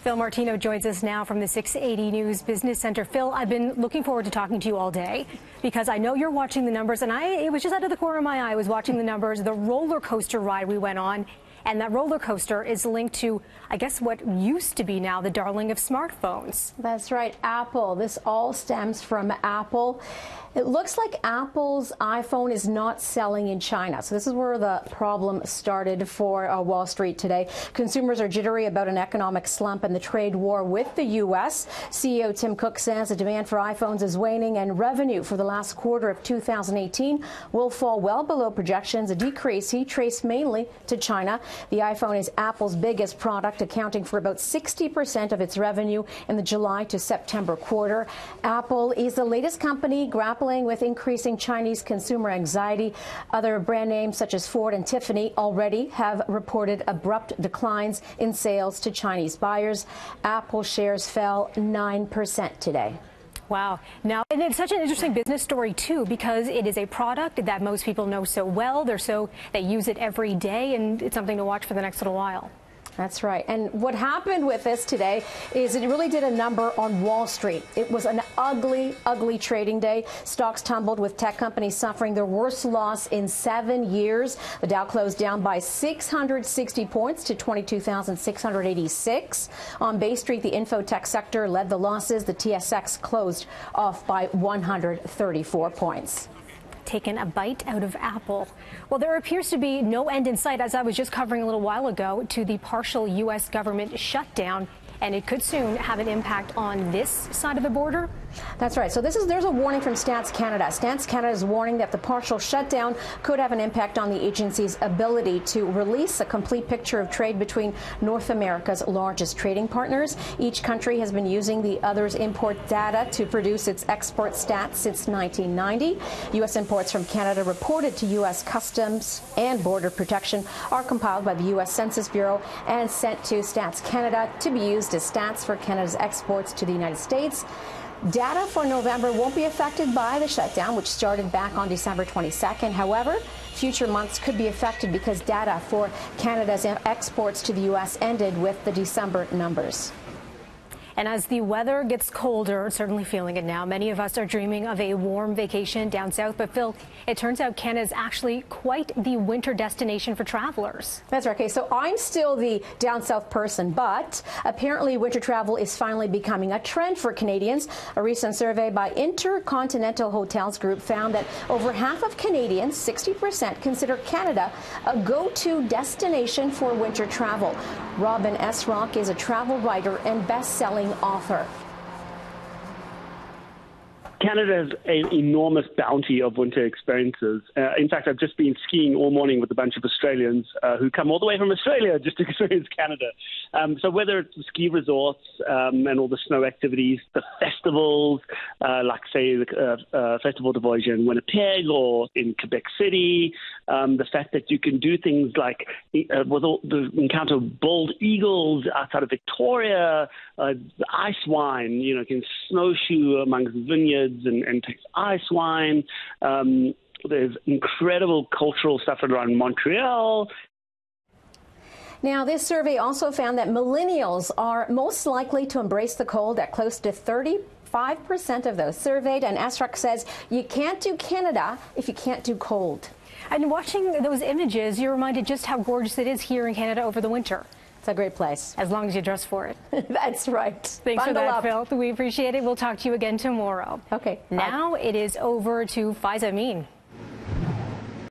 Fil Martino joins us now from the 680 News Business Center. Phil, I've been looking forward to talking to you all day because I know you're watching the numbers, and it was just out of the corner of my eye. I was watching the numbers, the roller coaster ride we went on, and that roller coaster is linked to, I guess, what used to be now the darling of smartphones. That's right, Apple. This all stems from Apple. It looks like Apple's iPhone is not selling in China. So this is where the problem started for Wall Street today. Consumers are jittery about an economic slump and the trade war with the U.S. CEO Tim Cook says the demand for iPhones is waning and revenue for the last quarter of 2018 will fall well below projections, a decrease he traced mainly to China. The iPhone is Apple's biggest product, accounting for about 60% of its revenue in the July to September quarter. Apple is the latest company grappling with increasing Chinese consumer anxiety. Other brand names such as Ford and Tiffany already have reported abrupt declines in sales to Chinese buyers. Apple shares fell 9% today. Wow. Now, and it's such an interesting business story, too, because it is a product that most people know so well. They use it every day, and it's something to watch for the next little while. That's right. And what happened with this today is it really did a number on Wall Street. It was an ugly, ugly trading day. Stocks tumbled with tech companies suffering their worst loss in 7 years. The Dow closed down by 660 points to 22,686. On Bay Street, the infotech sector led the losses. The TSX closed off by 134 points. Taken a bite out of Apple. Well, there appears to be no end in sight, as I was just covering a little while ago, to the partial U.S. government shutdown, and it could soon have an impact on this side of the border. That's right. So there's a warning from Stats Canada. Stats Canada is warning that the partial shutdown could have an impact on the agency's ability to release a complete picture of trade between North America's largest trading partners. Each country has been using the other's import data to produce its export stats since 1990. U.S. imports from Canada reported to U.S. Customs and Border Protection are compiled by the U.S. Census Bureau and sent to Stats Canada to be used as stats for Canada's exports to the United States. Data for November won't be affected by the shutdown, which started back on December 22nd. However, future months could be affected because data for Canada's exports to the U.S. ended with the December numbers. And as the weather gets colder, certainly feeling it now, many of us are dreaming of a warm vacation down south. But Phil, it turns out Canada is actually quite the winter destination for travelers. That's right. Okay, so I'm still the down south person, but apparently winter travel is finally becoming a trend for Canadians. A recent survey by Intercontinental Hotels Group found that over half of Canadians, 60%, consider Canada a go-to destination for winter travel. Robin S. Rock is a travel writer and best-selling author. Canada has an enormous bounty of winter experiences. In fact, I've just been skiing all morning with a bunch of Australians who come all the way from Australia just to experience Canada. So whether it's the ski resorts and all the snow activities, the festivals, like, say, the Festival de Voyage in Winnipeg or in Quebec City, the fact that you can do things like encounter bald eagles outside of Victoria, the ice wine, you can snowshoe amongst vineyards and taste ice wine. There's incredible cultural stuff around Montreal. Now, this survey also found that millennials are most likely to embrace the cold at close to 35% of those surveyed. And Esrak says you can't do Canada if you can't do cold. And watching those images, you're reminded just how gorgeous it is here in Canada over the winter. It's a great place. As long as you dress for it. That's right. Thanks for that, Phil. We appreciate it. We'll talk to you again tomorrow. Okay. Now it is over to Faiza Amin.